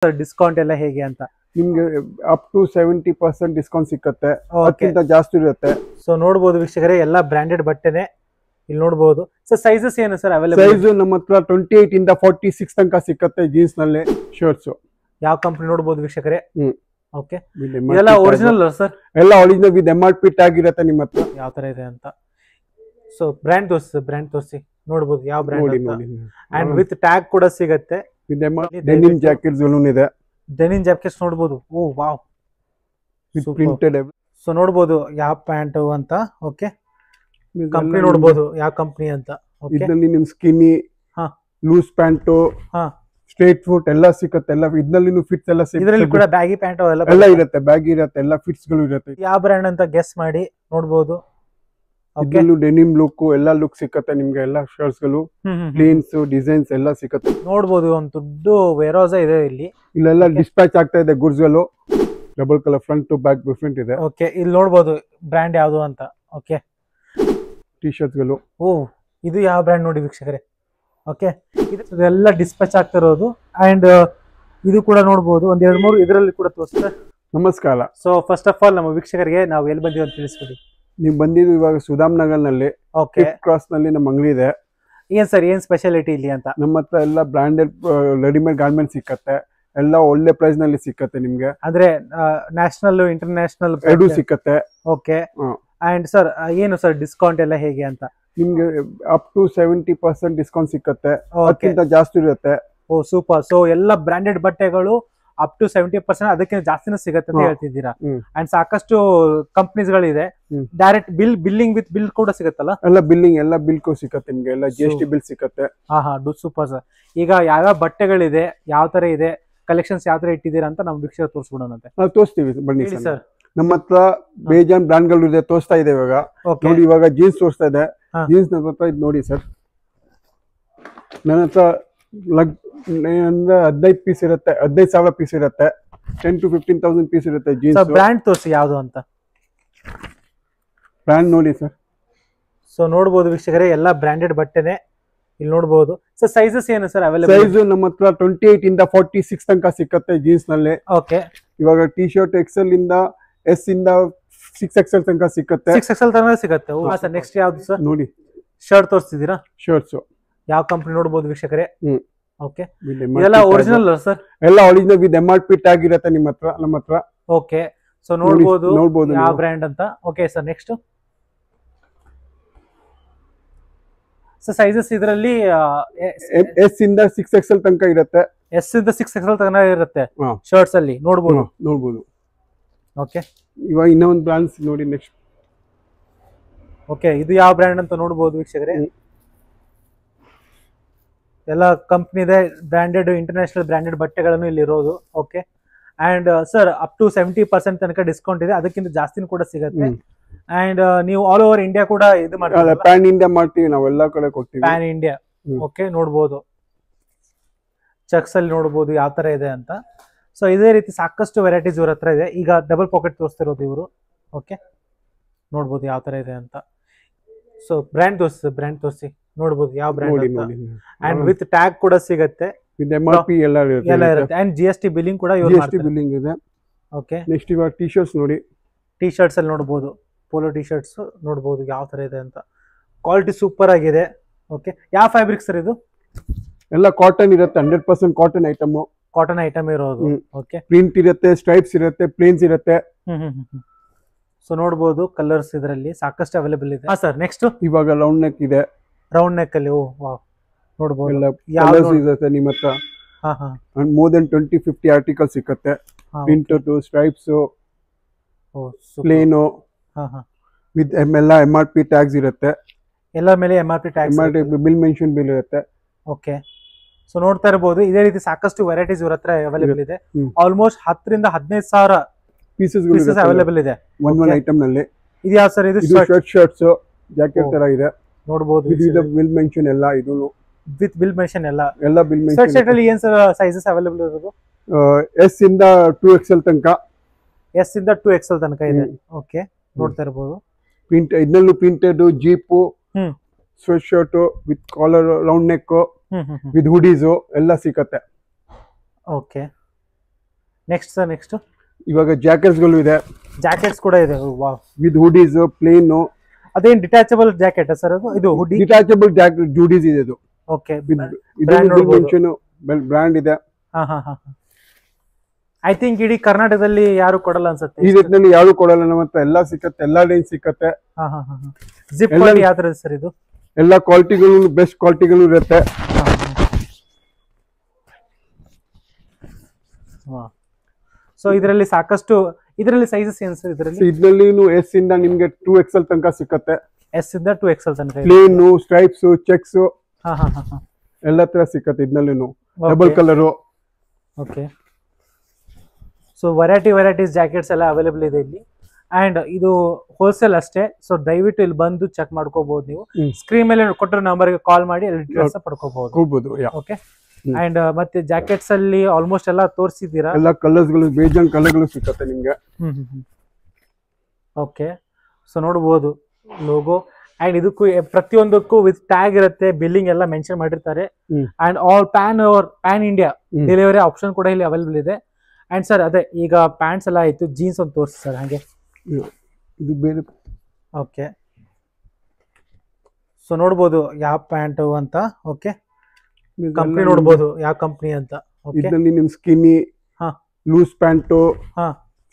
Discount ಎಲ್ಲ ಹೇಗೆ ಅಂತ ನಿಮ್ಗೆ ಅಪ್ ಟು 70% ಡಿಸ್ಕೌಂಟ್ ಸಿಕ್ಕತ್ತೆ, Okay. ಅದಕ್ಕಿಂತ ಜಾಸ್ತಿ ಇರುತ್ತೆ. ಸೊ ನೋಡಬಹುದು ವೀಕ್ಷಕರೇ, ಎಲ್ಲ ಬ್ರಾಂಡೆಡ್ ಬಟ್ಟೆನೆ ಇಲ್ಲಿ ನೋಡಬಹುದು. ಸರ್ ಸೈಜಸ್ ಏನು ಸರ್ ಅವೈಲೇಬಲ್? ಸೈಜ್ ನಮ್ಮ ಹತ್ರ 28 ಇಂದ 46 ತನಕ ಸಿಕ್ಕತ್ತೆ. ಜೀನ್ಸ್ ನಲ್ಲಿ ಶರ್ಟ್ಸ್ ಯಾವ ಕಂಪನಿ ನೋಡಬಹುದು ವೀಕ್ಷಕರೇ? ಓಕೆ, ಎಲ್ಲ ಇದೆಲ್ಲ ಒರಿಜಿನಲ್ ಸರ್? ಎಲ್ಲ ಒರಿಜಿನಲ್ ವಿತ್ MRP ಟ್ಯಾಗ್ ಇರುತ್ತೆ ನಿಮ್ಮ ಹತ್ರ. ಯಾವ ತರ ಇದೆ ಅಂತ ಸೊ ಬ್ರ್ಯಾಂಡ್ ತೋರಿಸಿ ನೋಡಬಹುದು ಯಾವ ಬ್ರ್ಯಾಂಡ್ ಅಂತ. ಅಂಡ್ ವಿತ್ ಟ್ಯಾಗ್ ಕೂಡ ಸಿಗುತ್ತೆ. ವಿತ್ ಡೆನಿಮ್ ಜಾಕೆಟ್ಸ್ ಇದೆ, ಡೆನಿಮ್ ಜಾಕೆಟ್ಸ್ ನೋಡಬಹುದು. ಓ ವಾವ್, ವಿತ್ ಪ್ರಿಂಟೆಡ್. ಸೊ ನೋಡಬಹುದು ಯಾವ ಪ್ಯಾಂಟ್ ಅಂತ. ಓಕೆ, ಕಂಪನಿ ನೋಡಬಹುದು ಯಾವ ಕಂಪನಿ ಅಂತ. ಇದರಲ್ಲಿ ನಿಮ್ skinny, loose pants, straight fit ಎಲ್ಲ ಸಿಕ್ಕತ್ತೆ. ಎಲ್ಲ ಇದರಲ್ಲಿ ಫಿಟ್ಸ್ ಎಲ್ಲ ಸಿಗುತ್ತೆ. ಇದರಲ್ಲಿ ಕೂಡ ಬ್ಯಾಗಿ ಪ್ಯಾಂಟ್ ಎಲ್ಲ ಇರುತ್ತೆ, ಬ್ಯಾಗಿ ಇರುತ್ತೆ, ಎಲ್ಲ ಫಿಟ್ಸ್ ಗಳು ಇರುತ್ತೆ. ಯಾವ ಬ್ರ್ಯಾಂಡ್ ಅಂತ ಗೆಸ್ ಮಾಡಿ ನೋಡಬಹುದು. ಇದರಲ್ಲೂ ಡೆನಿಮ್ ಲುಕ್ ಎಲ್ಲ ಲುಕ್ ಸಿಕ್ಕತ್ತೆ ನಿಮ್ಗೆ. ಎಲ್ಲ ಶರ್ಟ್ಸ್ ಗಳು ಪ್ಲೇನ್ಸ್ ಡಿಸೈನ್ಸ್ ಎಲ್ಲ ಸಿಕ್ಕತ್ತೆ. ನೋಡಬಹುದು ಒಂದು ದೊಡ್ಡ ವೇರ್ಹೌಸ್ ಇದೆ ಇಲ್ಲಿ. ಇಲ್ಲೆಲ್ಲ ಡಿಸ್ಪ್ಯಾಚ್ ಆಗ್ತಾ ಇದೆ ಗೂಡ್ಸ್ ಗಳು. Double colour front to back different ಇದೆ. ಓಕೆ, ಇಲ್ಲಿ ನೋಡಬಹುದು ಬ್ರ್ಯಾಂಡ್ ಯಾವುದು ಅಂತ. ಓಕೆ, ಟಿ ಶರ್ಟ್ಸ್ ಗಳು. ಓ, ಇದು ಯಾವ ಬ್ರ್ಯಾಂಡ್ ನೋಡಿ ವೀಕ್ಷಕರೇ. ಓಕೆ, ಇದೆಲ್ಲ ಡಿಸ್ಪ್ಯಾಚ್ ಆಗ್ತಿರೋದು. ಅಂಡ್ ಇದು ಕೂಡ ನೋಡಬಹುದು, ಒಂದ್ 2-3 ಇದರಲ್ಲಿ ಕೂಡ ತೋರಿಸ್ತಾರೆ. ನಮಸ್ಕಾರ. ಸೊ ಫಸ್ಟ್ ಆಫ್ ಆಲ್ ನಮ್ಮ ವೀಕ್ಷಕರಿಗೆ ನಾವು ಎಲ್ಲಿ ಬಂದಿವಿ ಅಂತ ತಿಳಿಸ್ಬಿಡಿ. ನೀವು ಬಂದಿದ್ದು ಇವಾಗ ಸುಧಾಮ್ ನಗರ್ ನಲ್ಲಿ ಓಕೆ ಕ್ರಾಸ್ ನಲ್ಲಿ ನಮ್ಮ ಅಂಗಡಿ ಇದೆ. ಏನ್ ಸರ್, ಏನ್ ಸ್ಪೆಷಾಲಿಟಿ ಇಲ್ಲಿ ಅಂತ? ನಮ್ಮ ಹತ್ರ ಎಲ್ಲ ಬ್ರಾಂಡೆಡ್ ರೆಡಿಮೇಡ್ ಗಾರ್ಮೆಂಟ್ ಸಿಕ್ಕತ್ತೆ. ಎಲ್ಲ ಒಳ್ಳೆ ಪ್ರೈಸ್ ನಲ್ಲಿ ಸಿಕ್ಕತ್ತೆ ನಿಮ್ಗೆ. ಅಂದ್ರೆ ನ್ಯಾಷನಲ್ ಇಂಟರ್ನ್ಯಾಷನಲ್ ಎರಡು ಸಿಕ್ಕತ್ತೆ. ಓಕೆ, ಅಂಡ್ ಸರ್ ಏನು ಸರ್ ಡಿಸ್ಕೌಂಟ್ ಎಲ್ಲ ಹೇಗೆ ಅಂತ? ನಿಮ್ಗೆ ಅಪ್ ಟು 70% ಡಿಸ್ಕೌಂಟ್ ಸಿಕ್ಕತ್ತೆ, ಅದಕ್ಕಿಂತ ಜಾಸ್ತಿ ಇರುತ್ತೆ. ಓ ಸೂಪರ್. ಸೊ ಎಲ್ಲ ಬ್ರಾಂಡೆಡ್ ಬಟ್ಟೆಗಳು ಅಪ್ ಟು 70%, ಅದಕ್ಕಿಂತ ಜಾಸ್ತಿನೂ ಸಿಗುತ್ತೆ ಅಂತ ಹೇಳ್ತಿದ್ದೀರಾ. ಅಂಡ್ ಸಾಕಷ್ಟು ಕಂಪನೀಸ್ ಗಳಿದೆ. ಡೈರೆಕ್ಟ್ ಬಿಲ್ಲಿಂಗ್ ವಿತ್ ಬಿಲ್ ಕೂಡ ಸಿಗುತ್ತಲ್ಲ? ಎಲ್ಲ ಬಿಲ್ಲಿಂಗ್, ಎಲ್ಲ ಬಿಲ್ ಸಿಕ್ಕತ್ತೆ ನಿಮ್ಗೆ. ಎಲ್ಲ GST ಬಿಲ್ ಸಿಕ್ಕತ್ತೆ. ಹಾ, ಸೂಪರ್ ಸರ್. ಈಗ ಯಾವ್ಯಾವ ಬಟ್ಟೆಗಳಿದೆ, ಯಾವ ತರ ಇದೆ, ಕಲೆಕ್ಷನ್ಸ್ ಯಾವ ತರ ಇಟ್ಟಿದ್ದೀರಾ ಅಂತ ನಮ್ ವೀಕ್ಷಕ ತೋರಿಸ್ಬಿಡೋಣಂತೆ. ನಾವು ತೋರಿಸ್ತೀವಿ, ಬನ್ನಿ ಸರ್. ನಮ್ಮ ಹತ್ರ ಬೇಜಾನ್ ಬ್ರಾಂಡ್ ಗಳು ಇದೆ, ತೋರಿಸ್ತಾ ಇದೆ ಇವಾಗ. ನೋಡಿ, ಇವಾಗ ಜೀನ್ಸ್ ತೋರಿಸ್ತಾ ಇದೆ. ಜೀನ್ಸ್ ನನ್ನ ಹತ್ರ ಇದು ನೋಡಿ ಸರ್. ನನ್ನ ಹತ್ರ 15 ಪೀಸ್ ಇರುತ್ತೆ, 15,000 ಪೀಸ್ ಇರುತ್ತೆ. 10 to 15,000 ಪೀಸ್ ಇರುತ್ತೆ ಜೀನ್ಸ್. ಬ್ರ್ಯಾಂಡ್ ತೋರಿಸಿ ಯಾವ್ದು ಅಂತ. ಬ್ರ್ಯಾಂಡ್ ನೋಡಿ ಸರ್. ಸೊ ನೋಡಬಹುದು ವೀಕ್ಷಕರೇ, ಎಲ್ಲ ಬ್ರಾಂಡೆಡ್ ಬಟ್ಟೆನೆ ಇಲ್ಲಿ ನೋಡಬಹುದು. ಸರ್ ಸೈಜಸ್ ಏನು ಸರ್ ಅವೈಲೇಬಲ್? ಸೈಜ್ ನಮ್ಮ ಹತ್ರ 28 ಇಂದ 46 ತನಕ ಸಿಕ್ಕತ್ತೆ ಜೀನ್ಸ್ ನಲ್ಲಿ. ಓಕೆ, ಇವಾಗ ಟಿ ಶರ್ಟ್ XL ಇಂದ S ಇಂದ 6XL ತನಕ ಸಿಕ್ಕತ್ತೆ. 6XL ತನಕ ಸಿಗುತ್ತೆ. ಸರ್ ನೆಕ್ಸ್ಟ್ ಯಾವ್ದು ಸರ್? ನೋಡಿ, ಶರ್ಟ್ ತೋರಿಸ್ತಿದ್ದೀರಾ? ಶರ್ಟ್ಸ್ ಯಾವ ಕಂಪನಿ ನೋಡಬಹುದು ವೀಕ್ಷಕರೇ? ಓಕೆ, ಇದೆಲ್ಲ ಇದೆಲ್ಲ ಒರಿಜಿನಲ್ ಸರ್? ಎಲ್ಲ ಒರಿಜಿನಲ್ ವಿತ್ MRP ಟ್ಯಾಗ್ ಇರುತ್ತೆ ನಿಮ್ಮ ಹತ್ರ, ನಮ್ಮ ಹತ್ರ. ಓಕೆ, ಸೊ ನೋಡಬಹುದು ಯಾವ ಬ್ರ್ಯಾಂಡ್ ಅಂತ. Okay sir, next sir sizes ಇದರಲ್ಲಿ S ಇಂದ 6XL ತನಕ ಇರುತ್ತೆ. S ಇಂದ 6XL ತನಕ ಇರುತ್ತೆ ಶರ್ಟ್ಸ್ ಅಲ್ಲಿ ನೋಡಬಹುದು. ಓಕೆ, ಇವಾಗ ಇನ್ನೊಂದು ಬ್ರಾಂಡ್ಸ್ ನೋಡಿ ನೆಕ್ಸ್ಟ್. ಓಕೆ, ಇದು ಯಾವ ಬ್ರ್ಯಾಂಡ್ ಅಂತ ನೋಡಬಹುದು ವೀಕ್ಷಕರೇ. ಎಲ್ಲ ಕಂಪ್ನಿ ಇದೆ, ಬ್ರಾಂಡೆಡ್ ಇಂಟರ್ನ್ಯಾಷನಲ್ ಬ್ರಾಂಡೆಡ್ ಬಟ್ಟೆಗಳನ್ನು ಇಲ್ಲಿ ಇರೋದು. Okay, and sir up to 70% ತನಕ ಡಿಸ್ಕೌಂಟ್ ಇದೆ, ಅದಕ್ಕಿಂತ ಜಾಸ್ತಿನೂ ಕೂಡ ಸಿಗುತ್ತೆ. ಅಂಡ್ ನೀವು ಆಲ್ ಓವರ್ ಇಂಡಿಯಾ ಕೂಡ ಇದು ಮಾಡ್ತೀವಿ. ಪ್ಯಾನ್ ಇಂಡಿಯಾ ಮಾಡ್ತೀವಿ ನಾವು, ಎಲ್ಲ ಕಡೆ ಕೊಡ್ತೀವಿ. PAN India. ಓಕೆ, ನೋಡಬಹುದು ಚೆಕ್ಸ್ ಅಲ್ಲಿ ನೋಡಬಹುದು ಯಾವ ತರ ಇದೆ ಅಂತ. ಸೊ ಇದೇ ರೀತಿ ಸಾಕಷ್ಟು ವೆರೈಟೀಸ್ ಇವ್ರ ಹತ್ರ ಇದೆ. ಈಗ ಡಬಲ್ ಪಾಕೆಟ್ ತೋರಿಸ್ತಿರೋದು ಇವರು. ಓಕೆ, ನೋಡಬಹುದು ಯಾವ ತರ ಇದೆ ಅಂತ. ಸೊ ಬ್ರ್ಯಾಂಡ್ ತೋರಿಸಿ ನೋಡಬಹುದು ಯಾವ ಬ್ರ್ಯಾಂಡ್ ಅಂತ. ಅಂಡ್ ವಿತ್ ಟ್ಯಾಗ್ ಕೂಡ ಸಿಗುತ್ತೆ, ವಿತ್ MRP ಎಲ್ಲ ಇರುತ್ತೆ. ಅಂಡ್ GST ಬಿಲ್ಲಿಂಗ್ ಕೂಡ GST ಬಿಲ್ಲಿಂಗ್ ಇದೆ. ಓಕೆ, ನೆಕ್ಸ್ಟ್ ಇವಾಗ ಟಿ ಶರ್ಟ್ಸ್ ನೋಡಿ. ಟಿ ಶರ್ಟ್ಸ್ ಅಲ್ಲಿ ನೋಡಬಹುದು, ಪೋಲೋ ಟಿ ಶರ್ಟ್ಸ್ ನೋಡಬಹುದು ಯಾವ ತರ ಇದೆ ಅಂತ. ಕ್ವಾಲಿಟಿ ಸೂಪರ್ ಆಗಿದೆ. ಓಕೆ, ಯಾವ ಫ್ಯಾಬ್ರಿಕ್ ಸರ್ ಇದು? ಎಲ್ಲ ಕಾಟನ್ ಇರುತ್ತೆ, 100% ಕಾಟನ್ ಐಟಮ್. ಕಾಟನ್ ಐಟಮ್ ಇರೋದು. ಓಕೆ, ಪ್ರಿಂಟ್ ಇರುತ್ತೆ, ಸ್ಟ್ರೈಪ್ಸ್ ಇರುತ್ತೆ, ಪ್ಲೇನ್ಸ್ ಇರುತ್ತೆ. ಸೊ ನೋಡಬಹುದು ಕಲರ್ಸ್ ಇದರಲ್ಲಿ ಸಾಕಷ್ಟು ಅವೈಲೇಬಲ್ ಇದೆ. ಹಾ ಸರ್, ನೆಕ್ಸ್ಟ್ ಇವಾಗ ರೌಂಡ್ ನೆಕ್ ಇದೆ. ರೌಂಡ್ ನೆಕ್ ಅಲ್ಲಿ ನೋಡಬಹುದು ಎಲ್ಲ ಕಲರ್ಸ್ ಇರುತ್ತೆ ನಿಮ್ಮ ಹತ್ರ. ಅಂಡ್ ಮೋರ್ ದೆನ್ 20-50 ಆರ್ಟಿಕಲ್ಸ್ ಸಿಕ್ಕತ್ತೆ. Print to stripes, plain with ಎಲ್ಲ MRP ಟ್ಯಾಗ್ಸ್ ಇರುತ್ತೆ. ಎಲ್ಲ ಮೇಲೆ MRP tags, bill mention bill ಇರುತ್ತೆ. ಓಕೆ, ಸೊ ನೋಡ್ತಾ ಇರಬಹುದು ಇದೇ ರೀತಿ ಸಾಕಷ್ಟು ವೆರೈಟೀಸ್ ಇವ್ರ ಹತ್ರ ಅವೈಲೇಬಲ್ ಇದೆ. ಆಲ್ಮೋಸ್ಟ್ 10 ರಿಂದ 15,000 ಪೀಸಸ್ ಅವೈಲೇಬಲ್ ಇದೆ ಒಂದ್ ಐಟಮ್ ನಲ್ಲಿ. ಇದು ಯಾವ ಸರ್? ಇದು ಶರ್ಟ್ಸ್ ಜಾಕೆಟ್ ತರ ಇದೆ ನೋಡಬಹುದು. ಬಿಲ್ ಮೆನ್ಷನ್ ಎಲ್ಲ, ಇದು ವಿತ್ ಬಿಲ್ ಮೆನ್ಷನ್ ಎಲ್ಲ ಬಿಲ್ ಮೆನ್ಷನ್. ಶರ್ಟ್ ಅಲ್ಲಿ ಏನ್ ಸರ್ ಸೈಜಸ್ ಅವೈಲೇಬಲ್ ಇರೋದು? S ಇಂದ 2XL ತನಕ. S ಇಂದ 2XL ತನಕ ಇದೆ. ಓಕೆ, ನೋಡ್ತಾ ಇರಬಹುದು. ಪ್ರಿಂಟ್ ಇದನ್ನಲ್ಲೂ printed zip, sweat shirt with collar, round neck, with hoodies ಎಲ್ಲ ಸಿಕ್ಕತ್ತೆ. ಓಕೆ, ನೆಕ್ಸ್ಟ್ ಸರ್ ನೆಕ್ಸ್ಟ್ ಇವಾಗ ಜಾಕೆಟ್ಸ್ ಗಳು ಇದೆ, ಜಾಕೆಟ್ಸ್ ಕೂಡ ಇದೆ. Wow, with hoodies plain. ಅದೇನ್ ಡಿಟ್ಯಾಚಬಲ್ ಜಾಕೆಟ್ ಸರ್ ಅದು? ಇದು ಹುಡಿ ಡಿಟ್ಯಾಚಬಲ್ ಜಾಕೆಟ್ ಜೂಡೀಸ್ ಇದೆ ಇದು. ಓಕೆ, ಬ್ರ್ಯಾಂಡ್ ಇದೆ. ಐ ಥಿಂಕ್ ಇಡೀ ಕರ್ನಾಟಕದಲ್ಲಿ ಯಾರು ಕೊಡಲ್ಲ ಅನ್ಸುತ್ತೆ ಈ ರೀತಿಯಲ್ಲಿ ಯಾರು ಕೊಡಲ್ಲ. ನಮ್ಮ ಹತ್ರ ಎಲ್ಲ ಸಿಕ್ಕತ್ತೆ, ಎಲ್ಲಾ ರೇಂಜ್ ಸಿಕ್ಕತ್ತೆ. ಜಿಪ್ ಕ್ವಾಲಿಟಿ ಯಾವ ತರ ಸರ್ ಇದು? ಎಲ್ಲ ಕ್ವಾಲಿಟಿಗಳು ಬೆಸ್ಟ್ ಕ್ವಾಲಿಟಿಗಳು ಇರುತ್ತೆ. ಸೊ ಇದರಲ್ಲಿ ಸಾಕಷ್ಟು, ಇದರಲ್ಲಿ ಸೈಜಸ್ ಏನ್ ಸರ್? ಇದರಲ್ಲಿ ಎಸ್ ಇಂದ ನಿಮ್ಗೆ 2XL ತನಕ ಸಿಕ್ಕತ್ತೆ. ಎಸ್ ಇಂದ 2XL ತನಕ. ಪ್ಲೇನ್, ಸ್ಟ್ರೈಪ್ಸ್, ಚೆಕ್ಸ್ ಎಲ್ಲ ತರ ಸಿಕ್ಕತ್ತೆ. ಇದರಲ್ಲಿ double colour. Okay, so varieties jackets ಎಲ್ಲ ಅವೈಲೇಬಲ್ ಇದೆ ಇಲ್ಲಿ. ಅಂಡ್ ಇದು ಹೋಲ್ಸೇಲ್ ಅಷ್ಟೇ. ಸೊ ದಯವಿಟ್ಟು ಇಲ್ಲಿ ಬಂದು ಚೆಕ್ ಮಾಡ್ಕೋಬಹುದು. ನೀವು ಸ್ಕ್ರೀನ್ ಮೇಲೆ ಕೊಟ್ಟಿರೋ ನಂಬರ್ಗೆ ಕಾಲ್ ಮಾಡಿ ಅಲ್ಲಿ ಡೀಟೇಲ್ಸ್ ಪಡ್ಕೋಬಹುದು. ಓಕೆ, ಅಂಡ್ ಮತ್ತೆ ಜಾಕೆಟ್ಸ್ ಅಲ್ಲಿ ಆಲ್ಮೋಸ್ಟ್ ಎಲ್ಲ ತೋರಿಸಿದ್ದೀರಾ. ಎಲ್ಲ ಕಲರ್ಸ್ ಗಳು, ಬೇಜಾನ್ ಕಲರ್ ಗಳು ಸಿಕ್ಕತ್ತೆ ನಿಮ್ಗೆ. ಓಕೆ, ಸೊ ನೋಡಬಹುದು ಲೋಗೋ. ಅಂಡ್ ಇದಕ್ಕೂ ಪ್ರತಿಯೊಂದಕ್ಕೂ ವಿತ್ ಟ್ಯಾಗ್ ಇರುತ್ತೆ, ಬಿಲ್ಲಿಂಗ್ ಎಲ್ಲ ಮೆನ್ಷನ್ ಮಾಡಿರ್ತಾರೆ. And all PAN India delivery option ಕೂಡ ಇಲ್ಲಿ ಅವೈಲೇಬಲ್ ಇದೆ. ಅಂಡ್ ಸರ್ ಅದೇ ಈಗ ಪ್ಯಾಂಟ್ಸ್ ಎಲ್ಲ ಆಯ್ತು, ಜೀನ್ಸ್ ಒಂದು ತೋರಿಸಿ ಸರ್ ಹಾಗೆ. ಇದು ಬೇರೆ. ಓಕೆ, ಸೊ ನೋಡ್ಬೋದು ಯಾವ ಪ್ಯಾಂಟ್ ಅಂತ. ಓಕೆ, ಕಂಪ್ನಿ ನೋಡ್ಬೋದು ಯಾವ ಕಂಪ್ನಿ ಅಂತ. ಇದರಲ್ಲಿ ನಿಮ್ skinny, loose pants,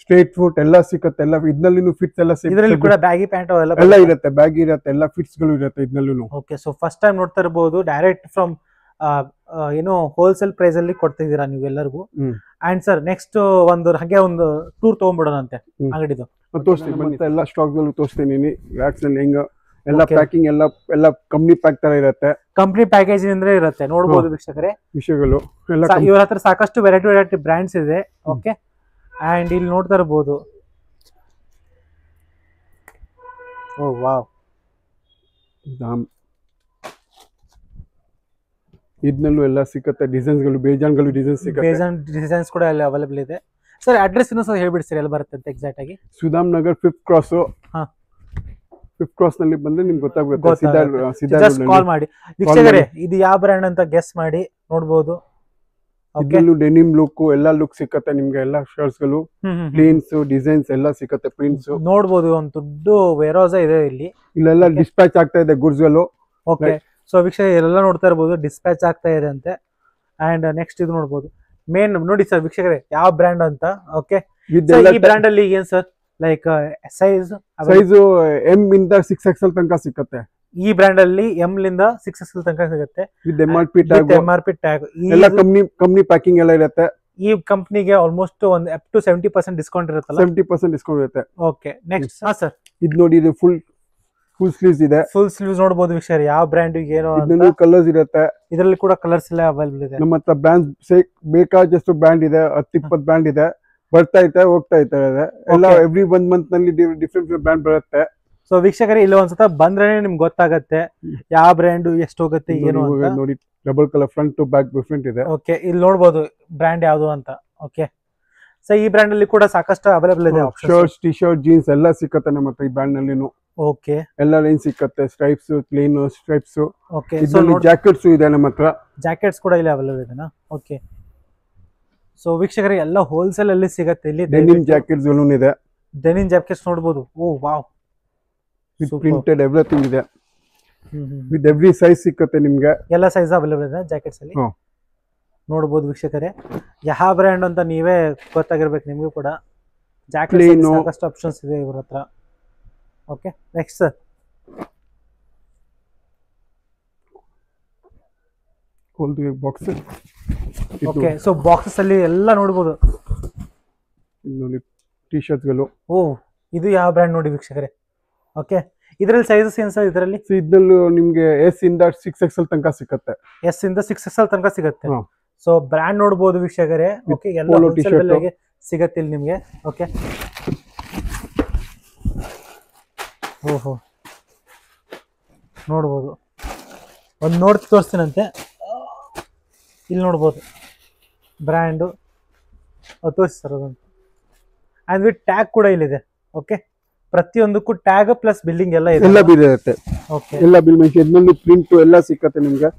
straight fit ಎಲ್ಲ ಸಿಕ್ಕತ್ತೆ. ಎಲ್ಲ ಇದರಲ್ಲಿ ಫಿಟ್ಸ್ ಎಲ್ಲ ಸಿಗುತ್ತೆ. ಇದರಲ್ಲಿ ಕೂಡ ಬ್ಯಾಗಿ ಪ್ಯಾಂಟ್ ಎಲ್ಲ ಇರುತ್ತೆ, ಬ್ಯಾಗಿ ಇರುತ್ತೆ, ಎಲ್ಲ ಫಿಟ್ಸ್ ಗಳು ಇರುತ್ತೆ ಇದರಲ್ಲೂ. ಓಕೆ, ಸೊ ಫಸ್ಟ್ ಟೈಮ್ ನೋಡ್ತಾ ಇರಬಹುದು. ಡೈರೆಕ್ಟ್ ಫ್ರಮ್ ಏನು ಹೋಲ್ಸೇಲ್ ಪ್ರೈಸ್ ಅಲ್ಲಿ ಕೊಡ್ತಿದ್ದೀರಾ ನೀವು ಎಲ್ಲರಿಗೂ. ಅಂಡ್ ಸರ್ ನೆಕ್ಸ್ಟ್ ಒಂದು ಹಾಗೆ ಒಂದು ಟೂರ್ ತಗೊಂಡ್ಬಿಡೋಣಂತೆ ಅಂಗಡಿದು. ತೋರಿಸ್ತೀನಿ, ಮತ್ತೆ ಎಲ್ಲ ಸ್ಟಾಕ್ ಗಳು ತೋರಿಸ್ತೀನಿ. ವ್ಯಾಕ್ಸ್ ಅಲ್ಲಿ ಹೆಂಗ ಎಲ್ಲ ಪ್ಯಾಕಿಂಗ್ ಎಲ್ಲ ಕಂಪ್ನಿ ಪ್ಯಾಕ್ ತರ ಇರುತ್ತೆ. ಕಂಪ್ನಿ ಪ್ಯಾಕೇಜ್ ಇಂದ್ರೆ ಇರುತ್ತೆ. ನೋಡಬಹುದು ವೀಕ್ಷಕರೇ ವಿಷಯಗಳು ಎಲ್ಲ. ಇವ್ರ ಹತ್ರ ಸಾಕಷ್ಟು ವೆರೈಟಿ ಬ್ರ್ಯಾಂಡ್ಸ್ ಇದೆ. ಓಕೆ, ಅಂಡ್ ಇಲ್ಲಿ ನೋಡ್ತಾ ಇರಬಹುದು. ಓ ವಾವ್, ಇದನ್ನಲ್ಲೂ ಎಲ್ಲ ಸಿಕ್ಕತ್ತೆ. ಡಿಸೈನ್ಸ್ ಗಳು, ಬೇಜಾನ್ಗಳು ಡಿಸೈನ್ಸ್ ಸಿಕ್ಕತ್ತೆ. ಡಿಸೈನ್ಸ್ ಕೂಡ ಅಲ್ಲಿ ಅವೈಲೇಬಲ್ ಇದೆ. ಸರ್ ಅಡ್ರೆಸ್ ಇನ್ನೊಂದು ಹೇಳ್ಬಿಡ್ತೀರಿ, ಎಲ್ಲಿ ಬರುತ್ತೆ ಅಂತ ಎಕ್ಸಾಕ್ಟ್ ಆಗಿ? Sudham Nagar 5th cross. 5th cross ನಲ್ಲಿ ಬಂದ್ರೆ ನಿಮ್ಗೆ ಗೊತ್ತಾಗುತ್ತೆ. ಜಸ್ಟ್ ಕಾಲ್ ಮಾಡಿ. ವೀಕ್ಷಕರೇ ಇದು ಯಾವ ಬ್ರ್ಯಾಂಡ್ ಅಂತ ಗೆಸ್ ಮಾಡಿ ನೋಡಬಹುದು. ಇದರಲ್ಲೂ ಡೆನಿಮ್ ಲುಕ್ ಎಲ್ಲ ಲುಕ್ ಸಿಕ್ಕತ್ತೆ ನಿಮ್ಗೆ. ಎಲ್ಲ ಶರ್ಟ್ಸ್ ಗಳು, ಪ್ಲೇನ್ಸ್, ಡಿಸೈನ್ಸ್ ಎಲ್ಲ ಸಿಕ್ಕತ್ತೆ, ಪ್ರಿಂಟ್ಸ್ ನೋಡಬಹುದು. ಒಂದು ದೊಡ್ಡ ವೇರ್ಹೌಸ್ ಇದೆ ಇಲ್ಲಿ. ಇಲ್ಲೆಲ್ಲ ಡಿಸ್ಪ್ಯಾಚ್ ಆಗ್ತಾ ಇದೆ ಗುಡ್ಸ್ ಗಳು. ಓಕೆ, ಸೊ ವೀಕ್ಷಕ ಎಲ್ಲ ನೋಡ್ತಾ ಇರಬಹುದು, ಡಿಸ್ಪ್ಯಾಚ್ ಆಗ್ತಾ ಇದೆ ಅಂತೆ. ಅಂಡ್ ನೆಕ್ಸ್ಟ್ ಇದು ನೋಡಬಹುದು. ಮೇನ್ ನೋಡಿ ಸರ್ ವೀಕ್ಷಕರೇ ಯಾವ ಬ್ರ್ಯಾಂಡ್ ಅಂತ. ಓಕೆ, ಈ ಬ್ರ್ಯಾಂಡ್ ಅಲ್ಲಿ ಏನ್ ಸರ್ ಲೈಕ್ ಸೈಜ್ M ಇಂದ 6XL ತನಕ ಸಿಕ್ಕತ್ತೆ. ಈ ಬ್ರ್ಯಾಂಡ್ ಅಲ್ಲಿ M ಲಿಂದ 6XL ತನಕ ಸಿಗುತ್ತೆ. ವಿತ್ MRP ಟ್ಯಾಗ್ ಎಲ್ಲ ಕಂಪ್ನಿ ಪ್ಯಾಕಿಂಗ್ ಎಲ್ಲ ಇರುತ್ತೆ. ಈ ಕಂಪ್ನಿಗೆ ಆಲ್ಮೋಸ್ಟ್ ಒಂದು ಅಪ್ ಟು 70% ಡಿಸ್ಕೌಂಟ್ ಇರುತ್ತಲ್ಲ? 70% ಡಿಸ್ಕೌಂಟ್ ಇರುತ್ತೆ. ಓಕೆ, ನೆಕ್ಸ್ಟ್ ಸರ್ ಇದು ನೋಡಿ, ಇದು ಫುಲ್ ಸ್ಲೀವ್ಸ್ ಇದೆ. ಫುಲ್ ಸ್ಲೀವ್ಸ್ ನೋಡಬಹುದು ವೀಕ್ಷಕರೇ ಯಾವ ಬ್ರ್ಯಾಂಡ್ ಏನೋ ಕಲರ್ಸ್ ಇರುತ್ತೆ. ಇದರಲ್ಲಿ ಕೂಡ ಕಲರ್ಸ್ ಎಲ್ಲ ಅವೈಲೇಬಲ್ ಇದೆ. ನಮ್ಮ ಹತ್ರ ಬ್ರ್ಯಾಂಡ್ ಬೇಕಾದಷ್ಟು ಬ್ರ್ಯಾಂಡ್ ಇದೆ, 10-20 ಬ್ರ್ಯಾಂಡ್ ಇದೆ. ಬರ್ತಾ ಇದೆ, ಹೋಗ್ತಾ ಇದ್ದಾರೆ. ಎಲ್ಲ ಎವ್ರಿ 1 ಮಂತ್ ನಲ್ಲಿ ಡಿಫ್ರೆಂಟ್ ಬ್ರ್ಯಾಂಡ್ ಬರುತ್ತೆ. ಸೊ ವೀಕ್ಷಕರೇ ಇಲ್ಲಿ ಒಂದ್ಸತ ಬಂದ್ರೆ ನಿಮ್ಗೆ ಗೊತ್ತಾಗತ್ತೆ ಯಾವ ಬ್ರ್ಯಾಂಡ್ ಎಷ್ಟು ಹೋಗುತ್ತೆ ಏನು ಅಂತ. ನೋಡಿ, double colour front to back different ಇದೆ. ಓಕೆ, ಇಲ್ಲಿ ನೋಡಬಹುದು ಬ್ರ್ಯಾಂಡ್ ಯಾವುದು ಅಂತ. ಓಕೆ, ಸೊ ಈ ಬ್ರ್ಯಾಂಡ್ ಅಲ್ಲಿ ಕೂಡ ಸಾಕಷ್ಟು ಅವೈಲೇಬಲ್ ಇದೆ. ಶರ್ಟ್ಸ್, ಟಿ ಶರ್ಟ್, ಜೀನ್ಸ್ ಎಲ್ಲ ಸಿಕ್ಕತ್ತೆ ನಮ್ಮ ಹತ್ರ ಈ ಬ್ರ್ಯಾಂಡ್ ನಲ್ಲಿ. ಓಕೆ, ಎಲ್ಲ ರೇಂಜ್ ಸಿಕ್ಕತ್ತೆ. Stripes, plain stripes. Okay, jackets ಇದೆ ನಮ್ಮ ಹತ್ರ. ಜಾಕೆಟ್ಸ್ ಕೂಡ ಇಲ್ಲಿ ಅವೈಲೇಬಲ್ ಇದೆನಾ? ಓಕೆ, ಸೊ ವೀಕ್ಷಕರಿಗೆ ಎಲ್ಲ ಹೋಲ್ಸೇಲ್ ಅಲ್ಲಿ ಸಿಗತ್ತೆ ಇಲ್ಲಿ. ಡೆನಿಮ್ ಜಾಕೆಟ್ಸ್ ಗಳು ಇದೆ. ಡೆನಿಮ್ ಜಾಕೆಟ್ಸ್ ನೋಡಬಹುದು. ಓ ವಾವ್, ವಿತ್ ಪ್ರಿಂಟೆಡ್ ಎವ್ರಿಥಿಂಗ್ ಇದೆ. ವಿತ್ ಎವ್ರಿ ಸೈಜ್ ಸಿಕ್ಕತ್ತೆ ನಿಮ್ಗೆ. ಎಲ್ಲ ಸೈಜ್ ಅವೈಲೇಬಲ್ ಇದೆ ಜಾಕೆಟ್ಸ್ ಅಲ್ಲಿ. ನೋಡಬಹುದು ವೀಕ್ಷಕರೇ ಯಾವ ಬ್ರ್ಯಾಂಡ್ ಅಂತ ನೀವೇ ಗೊತ್ತಾಗಿರ್ಬೇಕು ನಿಮಗೂ ಕೂಡ. ಜಾಕೆಟ್ಸ್ ಸಾಕಷ್ಟು ಆಪ್ಷನ್ಸ್ ಇದೆ ಇವ್ರ ಹತ್ರ. Okay, next sir. Box. Okay, so boxes ಅಲ್ಲಿ ಎಲ್ಲ ನೋಡಬಹುದು. ನೋಡಿ, ಟಿ ಶರ್ಟ್ಸ್ ಗಳು. ಓ, ಇದು ಯಾವ ಬ್ರ್ಯಾಂಡ್ ನೋಡಿ ವೀಕ್ಷಕರೇ. ಓಕೆ, ಇದರಲ್ಲಿ ಸೈಜಸ್ ಏನ್ ಸರ್? ಇದರಲ್ಲಿ ನಿಮ್ಗೆ S ಇಂದ 6XL ತನಕ ಸಿಗುತ್ತೆ. S ಇಂದ 6XL ತನಕ ಸಿಗುತ್ತೆ. ಸೊ ಬ್ರ್ಯಾಂಡ್ ನೋಡಬಹುದು ವೀಕ್ಷಕರೇ. ಓಕೆ, ಎಲ್ಲ ಸಿಗತ್ತೆ ಇಲ್ಲಿ ನಿಮ್ಗೆ. ಓಕೆ, ಓಹೋ ನೋಡ್ಬೋದು. ಒಂದು ನೋಡಿ ತೋರಿಸ್ತೀನಂತೆ. ಇಲ್ಲಿ ನೋಡ್ಬೋದು ಬ್ರ್ಯಾಂಡು ತೋರಿಸಿ ಸರ್ ಅದೊಂದು. ಆ್ಯಂಡ್ ವಿತ್ ಟ್ಯಾಗ್ ಕೂಡ ಇಲ್ಲಿದೆ. ಓಕೆ, ಪ್ರತಿಯೊಂದಕ್ಕೂ ಟ್ಯಾಗ್ ಪ್ಲಸ್ ಬಿಲ್ಲಿಂಗ್ ಎಲ್ಲ ಇದೆ. ಎಲ್ಲ ಬಿಲ್ ಇರುತ್ತೆ. ಓಕೆ, ಎಲ್ಲ ಬಿಲ್ ಮೆನ್ಷನ್, ಪ್ರಿಂಟ್ ಎಲ್ಲ ಸಿಕ್ಕತ್ತೆ ನಿಮ್ಗೆ.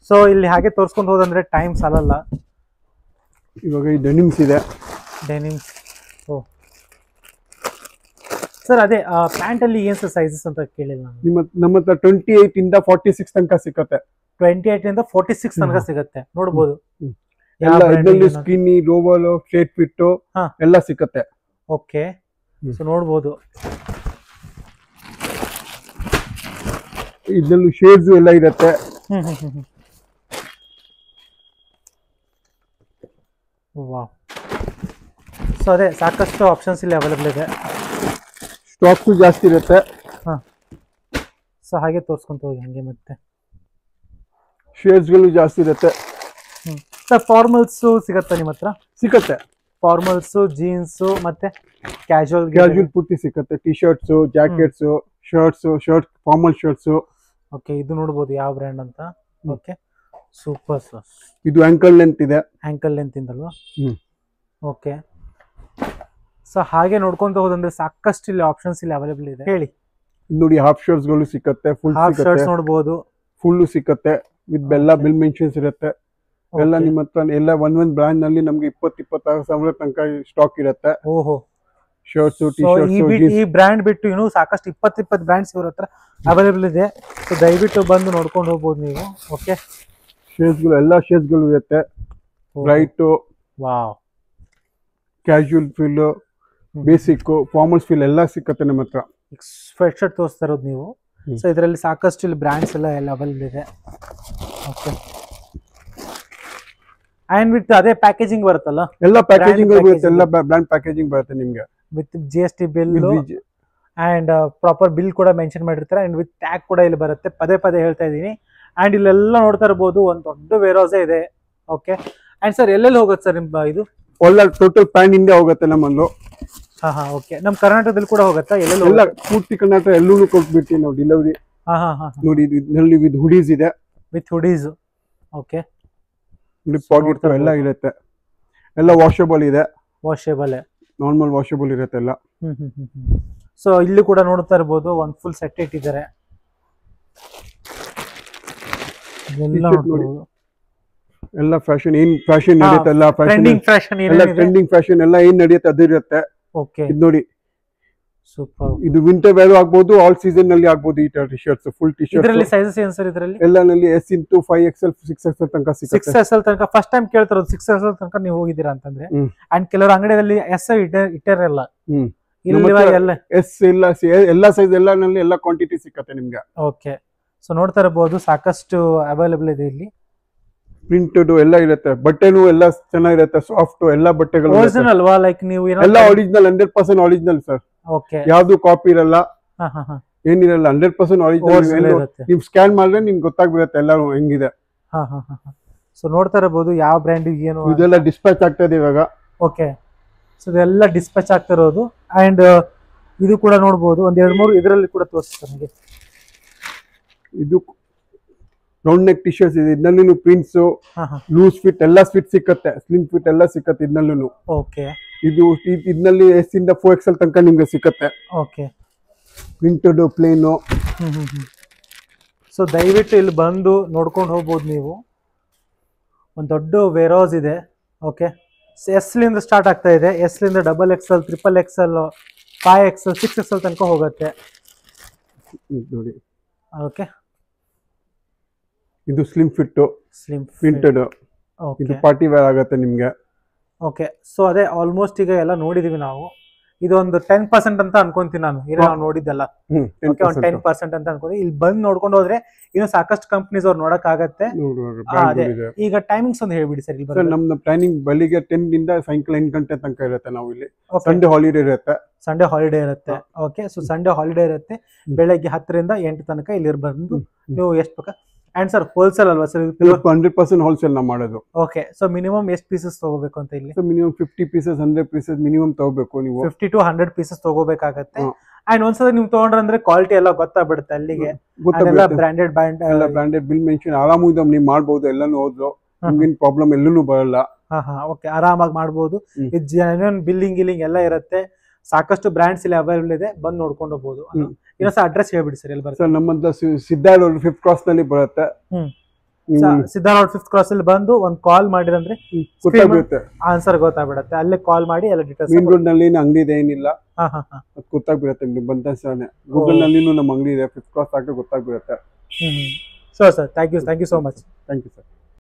ಸೊ ಇಲ್ಲಿ ಹಾಗೆ ತೋರಿಸ್ಕೊಂಡು ಹೋದಂದ್ರೆ ಟೈಮ್ ಸಾಲಲ್ಲ. ಇವಾಗ ಈ ಡೆನಿಮ್ಸ್ ಇದೆ. ಡೆನಿಮ್ಸ್. ಓ ಸರ್, ಅದೇ ಪ್ಯಾಂಟ್ ಅಲ್ಲಿ ಏನ್ ಸರ್ ಸೈಜಸ್ ಅಂತ ಕೇಳಿಲ್ಲ ನಾನು. ನಮ್ಮ ಹತ್ರ 28 ಇಂದ 46 ತನಕ ಸಿಕ್ಕತ್ತೆ. 28 ಇಂದ 46 ತನಕ ಸಿಗುತ್ತೆ, ನೋಡ್ಬೋದು. ಎಲ್ಲ ಇದರಲ್ಲಿ ಸ್ಕಿನ್ನಿ, ರೋವಲ್, ಸ್ಟ್ರೇಟ್ ಫಿಟ್ ಎಲ್ಲ ಸಿಕ್ಕತ್ತೆ. ಓಕೆ, ಸೊ ನೋಡ್ಬೋದು. ಇದರಲ್ಲೂ ಶೇಡ್ಸ್ ಎಲ್ಲ ಇರುತ್ತೆ. ವಾವ್. ಸೊ ಅದೇ ಸಾಕಷ್ಟು ಆಪ್ಷನ್ಸ್ ಇಲ್ಲಿ ಅವೈಲೇಬಲ್ ಇದೆ. ಸ್ಟಾಕ್ಸು ಜಾಸ್ತಿ ಇರುತ್ತೆ. ಹಾಂ, ಸೊ ಹಾಗೆ ತೋರಿಸ್ಕೊಂತ ಹೋಗಿ ಹಂಗೆ. ಮತ್ತೆ ಶೇಡ್ಸ್ಗಳು ಜಾಸ್ತಿ ಇರುತ್ತೆ. ಸರ್ ಫಾರ್ಮಲ್ಸು ಸಿಗತ್ತಾ ನಿಮ್ಮ ಹತ್ರ? ಸಿಕ್ಕತ್ತೆ. ಫಾರ್ಮಲ್ಸು, ಜೀನ್ಸು ಮತ್ತೆ ಕ್ಯಾಶುವಲ್ ಪೂರ್ತಿ ಸಿಕ್ಕತ್ತೆ. T shirts, jackets, shirt formal shirts. Okay, ಇದು ನೋಡ್ಬೋದು ಯಾವ ಬ್ರ್ಯಾಂಡ್ ಅಂತ. Okay, super sir. ಇದು ಆಂಕಲ್ ಲೆಂತ್ ಇದೆ. ಆಂಕಲ್ ಲೆಂತ್ ಇಂದಲ್ವಾ? ಓಕೆ, ಸೊ ಹಾಗೆ ನೋಡ್ಕೊಂತ ಹೋದಂದ್ರೆ ಸಾಕಷ್ಟು ಇಲ್ಲಿ ಆಪ್ಷನ್ಸ್ ಇಲ್ಲಿ ಅವೈಲೇಬಲ್ ಇದೆ. ಹೇಳಿ. ನೋಡಿ, ಹಾಫ್ ಶರ್ಟ್ಸ್ ಗಳು ಸಿಕ್ಕತ್ತೆ, ಫುಲ್ ಶರ್ಟ್ಸ್ ನೋಡಬಹುದು, ಫುಲ್ ಸಿಕ್ಕತ್ತೆ ವಿತ್ ಎಲ್ಲ ಬಿಲ್ ಮೆನ್ಷನ್ಸ್ ಇರುತ್ತೆ. ಎಲ್ಲ ನಿಮ್ಮ ಹತ್ರ ಎಲ್ಲ ಒಂದ್ ಬ್ರಾಂಡ್ ನಲ್ಲಿ ನಮ್ಗೆ 20-26 ಸಾವಿರ ತನಕ ಸ್ಟಾಕ್ ಇರುತ್ತೆ. ಓಹೋ, ಶರ್ಟ್ಸ್, ಟಿ ಶರ್ಟ್ಸ್. ಈ ಬ್ರ್ಯಾಂಡ್ ಬಿಟ್ಟು ಇನ್ನೂ ಸಾಕಷ್ಟು 20 ಬ್ರ್ಯಾಂಡ್ಸ್ ಇವ್ರ ಹತ್ರ ಅವೈಲೇಬಲ್ ಇದೆ. ಸೊ ದಯವಿಟ್ಟು ಬಂದು ನೋಡ್ಕೊಂಡು ಹೋಗ್ಬೋದು ನೀವು. ಓಕೆ, ಶೇಡ್ಸ್ ಗಳು ಎಲ್ಲ ಶೇಡ್ಸ್ ಗಳು ಇರುತ್ತೆ. Bright, wow, casual feel, basic, formals feel ಎಲ್ಲ ಸಿಕ್ಕತ್ತೆ ನಮ್ಮ ಹತ್ರ. ಸ್ವೆಟ್ ಶರ್ಟ್ ತೋರಿಸ್ತಾ ಇರೋದು ನೀವು. ಸೊ ಇದರಲ್ಲಿ ಸಾಕಷ್ಟು ಇಲ್ಲಿ ಬ್ರ್ಯಾಂಡ್ಸ್ ಎಲ್ಲ ಅವೈಲೇಬಲ್ ಇದೆ. ಓಕೆ, ಅಂಡ್ ವಿತ್ ಅದೇ ಪ್ಯಾಕೇಜಿಂಗ್ ಬರುತ್ತಲ್ಲ, ಎಲ್ಲ ಪ್ಯಾಕೇಜಿಂಗ್ ಬರುತ್ತೆ. ಎಲ್ಲ ಬ್ರ್ಯಾಂಡ್ ಪ್ಯಾಕೇಜಿಂಗ್ ಬರುತ್ತೆ ನಿಮ್ಗೆ with GST bill and proper bill ಕೂಡ ಮೆನ್ಷನ್ ಮಾಡಿರ್ತಾರೆ. ಅಂಡ್ ವಿತ್ ಟ್ಯಾಗ್ ಕೂಡ ಇಲ್ಲಿ ಬರುತ್ತೆ. ಪದೇ ಹೇಳ್ತಾ ಇದ್ದೀನಿ. ಅಂಡ್ ಇಲ್ಲೆಲ್ಲ ನೋಡ್ತಾ ಇರ್ಬೋದು, ಒಂದು ದೊಡ್ಡ ವೇರ್ ಹೌಸ್ ಇದೆ. ಓಕೆ, ಅಂಡ್ ಸರ್ ಎಲ್ಲೆಲ್ಲಿ ಹೋಗುತ್ತೆ ಸರ್ ನಿಮ್ಮ ಇದು? ಒಳ್ಳೆ ಟೋಟಲ್ ಪ್ಯಾನ್ ಇಂಡಿಯಾ ಹೋಗುತ್ತೆ ನಮ್ಮಲ್ಲಿ. ಹಾ, ಓಕೆ. ನಮ್ಮ ಕರ್ನಾಟಕದಲ್ಲಿ ಕೂಡ ಹೋಗುತ್ತಾ? ಎಲ್ಲ ಪೂರ್ತಿ ಕರ್ನಾಟಕ ಎಲ್ಲೂ ಕೊಟ್ಬಿಡ್ತೀವಿ ನಾವು ಡೆಲಿವರಿ. ನೋಡಿ, ಇದರಲ್ಲಿ ವಿತ್ ಹುಡೀಸ್ ಇದೆ. With hoodies. ಓಕೆ, ಪಾಕೆಟ್ ಎಲ್ಲ ಇರುತ್ತೆ. ಎಲ್ಲ ವಾಷಬಲ್ ಇದೆ. ವಾಷಬಲ್, ನಾರ್ಮಲ್ ವಾಷಬಲ್ ಇರುತ್ತೆ ಎಲ್ಲ. ಸೊ ಇಲ್ಲಿ ಕೂಡ ನೋಡ್ತಾ ಇರ್ಬೋದು, ಒಂದು ಫುಲ್ ಸೆಟ್ ಇಟ್ಟಿದ್ದಾರೆ. ಎಲ್ಲ ಫ್ಯಾಷನ್, ಏನ್ ಫ್ಯಾಷನ್ ನಡೆಯುತ್ತೆ ಎಲ್ಲ ಟ್ರೆಂಡಿಂಗ್ ಫ್ಯಾಷನ್ ಎಲ್ಲ ಏನ್ ನಡೆಯುತ್ತೆ ಅದು ಇರುತ್ತೆ. ಓಕೆ, ಇದು ನೋಡಿ, ಸೂಪರ್. ಇದು ವಿಂಟರ್ ವೇರ್ ಆಗ್ಬೋದು, ಆಲ್ ಸೀಸನ್ ನಲ್ಲಿ ಆಗ್ಬೋದು. ಈ T shirts, full T shirt. ಇದರಲ್ಲಿ ಸೈಜಸ್ ಏನು ಸರ್? ಇದರಲ್ಲಿ ಎಲ್ಲ ನಲ್ಲಿ S into 5XL 6XL ತನಕ ಸಿಗುತ್ತೆ. 6XL ತನಕ ಫಸ್ಟ್ ಟೈಮ್ ಕೇಳ್ತಿರೋದು. 6XL ತನಕ ನೀವು ಹೋಗಿದ್ದೀರಾ ಅಂತಂದ್ರೆ. ಅಂಡ್ ಕೆಲವರು ಅಂಗಡಿಯಲ್ಲಿ S ಇಟ್ಟಿರಲ್ಲ. ಎಲ್ಲ S ಎಲ್ಲ ಸೈಜ್ ಎಲ್ಲ ನಲ್ಲಿ ಎಲ್ಲ ಕ್ವಾಂಟಿಟಿ ಸಿಕ್ಕತ್ತೆ ನಿಮ್ಗೆ. ಓಕೆ, ಸೊ ನೋಡ್ತಾ ಇರಬಹುದು, ಸಾಕಷ್ಟು ಅವೈಲೇಬಲ್ ಇದೆ ಇಲ್ಲಿ. ಪ್ರಿಂಟೆಡ್ ಎಲ್ಲ ಇರುತ್ತೆ. ಬಟ್ಟೆನೂ ಎಲ್ಲ ಚೆನ್ನಾಗಿರುತ್ತೆ, ಸಾಫ್ಟ್ ಎಲ್ಲ ಬಟ್ಟೆಗಳು. ಒರಿಜಿನಲ್ ಅಲ್ವಾ? ಲೈಕ್ ನೀವು ಎಲ್ಲ ಒರಿಜಿನಲ್, 100% ಒರಿಜಿನಲ್ ಸರ್. ಓಕೆ, ಯಾವ್ದು ಕಾಪಿ ಇರಲ್ಲ, ಏನಿರಲ್ಲ, 100% ಒರಿಜಿನಲ್. ನೀವು ಸ್ಕ್ಯಾನ್ ಮಾಡಿದ್ರೆ ನಿಮ್ಗೆ ಗೊತ್ತಾಗ್ಬಿಡುತ್ತೆ ಎಲ್ಲ ಹೆಂಗಿದೆ. ಸೊ ನೋಡ್ತಾ ಇರಬಹುದು ಯಾವ ಬ್ರ್ಯಾಂಡ್ ಏನು. ಇದೆಲ್ಲ ಡಿಸ್ಪ್ಯಾಚ್ ಆಗ್ತಾ ಇದೆ ಇವಾಗ. ಓಕೆ, ಸೊ ಇದೆಲ್ಲ ಡಿಸ್ಪ್ಯಾಚ್ ಆಗ್ತಾ ಇರೋದು. ಅಂಡ್ ಇದು ಕೂಡ ನೋಡಬಹುದು, ಒಂದ್ 2-3 ಇದರಲ್ಲಿ ಕೂಡ ತೋರಿಸ್ತಾರೆ ನನಗೆ. ಇದು ರೌಂಡ್ ನೆಕ್ ಟಿ ಶರ್ಟ್ಸ್ ಇದೆ. ಇದನ್ನಲ್ಲೂ ಪ್ರಿಂಟ್ಸ್, ಲೂಸ್ ಫಿಟ್ ಎಲ್ಲ ಫಿಟ್ ಸಿಕ್ಕತ್ತೆ, ಸ್ಲಿಮ್ ಫಿಟ್ ಎಲ್ಲ ಸಿಕ್ಕತ್ತೆ ಇದನ್ನಲ್ಲೂ. ಓಕೆ, ಇದು ಇದರಲ್ಲಿ S ಇಂದ 4XL ತನಕ ನಿಮ್ಗೆ ಸಿಕ್ಕತ್ತೆ. Okay, printed, plain. ಸೊ ದಯವಿಟ್ಟು ಇಲ್ಲಿ ಬಂದು ನೋಡ್ಕೊಂಡು ಹೋಗ್ಬೋದು ನೀವು. ಒಂದು ದೊಡ್ಡ ವೇರ್ ಹೌಸ್ ಇದೆ. ಓಕೆ, S ಲಿಂದ ಸ್ಟಾರ್ಟ್ ಆಗ್ತಾ ಇದೆ. S ಲಿಂದ XXL, XXL, 5XL, 6XL ತನಕ ಹೋಗುತ್ತೆ. ನೋಡಿ, ಓಕೆ, ಇದು ಸ್ಲಿಮ್ ಫಿಟ್, ಪ್ರಿಂಟೆಡ್. ಇದು ಪಾರ್ಟಿ ವೇರ್ ಆಗುತ್ತೆ ನಿಮ್ಗೆ. ಓಕೆ, ಸೊ ಅದೇ ಆಲ್ಮೋಸ್ಟ್ ಈಗ ಎಲ್ಲ ನೋಡಿದೀವಿ ನಾವು. ಇದೊಂದು 10% ಅಂತ ಅನ್ಕೊಂತೀನಿ ನಾನು. ನಾವು ನೋಡಿದ್ದೆಲ್ಲ 10% ಅಂತ ಅನ್ಕೊಂತೀನಿ. ಇಲ್ಲಿ ಬಂದು ನೋಡ್ಕೊಂಡು ಹೋದ್ರೆ ಇನ್ನು ಸಾಕಷ್ಟು ಕಂಪ್ನೀಸ್ ಅವ್ರು ನೋಡಕ್ ಆಗತ್ತೆ. ಈಗ ಟೈಮಿಂಗ್ಸ್ ಒಂದು ಹೇಳ್ಬಿಡಿ ಸರ್. ಇಲ್ಲಿ ನಮ್ದು ಪ್ಲಾನಿಂಗ್ ಬೆಳಿಗ್ಗೆ 10 ಇಂದ ಸಾಯಂಕಾಲ 8 ಗಂಟೆ ತನಕ ಇರುತ್ತೆ. ನಾವು ಇಲ್ಲಿ ಸಂಡೇ ಹಾಲಿಡೇ ಇರುತ್ತೆ. ಓಕೆ, ಸೊ ಸಂಡೇ ಹಾಲಿಡೇ ಇರುತ್ತೆ. ಬೆಳಗ್ಗೆ 10 ರಿಂದ 8 ತನಕ ಇಲ್ಲಿ ಬಂದು ನೀವು ಎಷ್ಟು ಬೇಕಾ. ಅಂಡ್ ಸರ್ ಹೋಲ್ಸೇಲ್ ಅಲ್ವಾ ಸರ್? 100% ಹೋಲ್ಸೇಲ್ ನಾವು ಮಾಡೋದು. ಓಕೆ, ಸೊ ಮಿನಿಮಮ್ ಎಷ್ಟು ಪೀಸಸ್ ತಗೋಬೇಕು ಅಂತ ಇಲ್ಲಿ? ಮಿನಿಮಮ್ 50 ಪೀಸಸ್ 100 ಪೀಸಸ್ ಮಿನಿಮಮ್ ತಗೋಬೇಕು ನೀವು. 50 to 100 ಪೀಸಸ್ ತಗೋಬೇಕಾಗತ್ತೆ. ಅಂಡ್ ಒಂದ್ಸಲ ನೀವು ತಗೊಂಡ್ರೆ ಅಂದ್ರೆ ಕ್ವಾಲಿಟಿ ಎಲ್ಲ ಗೊತ್ತಾಗ್ಬಿಡುತ್ತೆ ಅಲ್ಲಿಗೆ. ಬ್ರಾಂಡೆಡ್ ಬಿಲ್ ಮೆನ್ಷನ್ ಆರಾಮಾಗಿ ನೀವು ಮಾಡ್ಬೋದು. ಎಲ್ಲಾನು ಹೋದ್ರು ನಿಮ್ಗೇನ್ ಪ್ರಾಬ್ಲಮ್ ಎಲ್ಲೂ ಬರಲ್ಲ. ಓಕೆ, ಆರಾಮಾಗಿ ಮಾಡ್ಬೋದು. ಬಿಲ್ಲಿಂಗ್ ಎಲ್ಲ ಇರುತ್ತೆ. ಸಾಕಷ್ಟು ಬ್ರಾಂಡ್ಸ್ ಇಲ್ಲಿ ಅವೈಲೇಬಲ್ ಇದೆ. ಬಂದು ನೋಡ್ಕೊಂಡು ಹೋಗ್ಬೋದು. ಇನ್ನೊಂದ್ಸ ಅಡ್ರೆಸ್ ಹೇಳ್ಬಿಡಿ ಸರ್. ಎಲ್ಲಿ ಬರುತ್ತೆ ಸರ್? ನಮ್ಮಂತ ಸಿದ್ದಾರ್ಡ್ 5th ಕ್ರಾಸ್ ನಲ್ಲಿ ಬರುತ್ತೆ. ಸಿದ್ಧಾರೋಡ್ 5th ಕ್ರಾಸ್ ಅಲ್ಲಿ ಬಂದು ಒಂದು ಕಾಲ್ ಮಾಡಿರಂದ್ರೆ ಗೊತ್ತಾಗ್ಬಿಡುತ್ತೆ, ಆನ್ಸರ್ ಗೊತ್ತಾಗ್ಬಿಡುತ್ತೆ. ಅಲ್ಲೇ ಕಾಲ್ ಮಾಡಿ ಎಲ್ಲ ಡೀಟೇಲ್ಸ್. ಮೇನ್ ರೋಡ್ ನಲ್ಲಿ ಅಂಗಡಿ ಇದೆ ಏನಿಲ್ಲ, ಹಾ ಹಾ ಹಾ. ಅದು ಗೊತ್ತಾಗ್ಬಿಡುತ್ತೆ ನಿಮ್ಗೆ ಬಂದ ತಕ್ಷಣ. ಗೂಗಲ್ ನಲ್ಲಿನೂ ನಮ್ಮ ಅಂಗಡಿ ಇದೆ, 5th ಕ್ರಾಸ್ ಹಾಕಿ ಗೊತ್ತಾಗ್ಬಿಡುತ್ತೆ. Sir thank you so much. Thank you sir.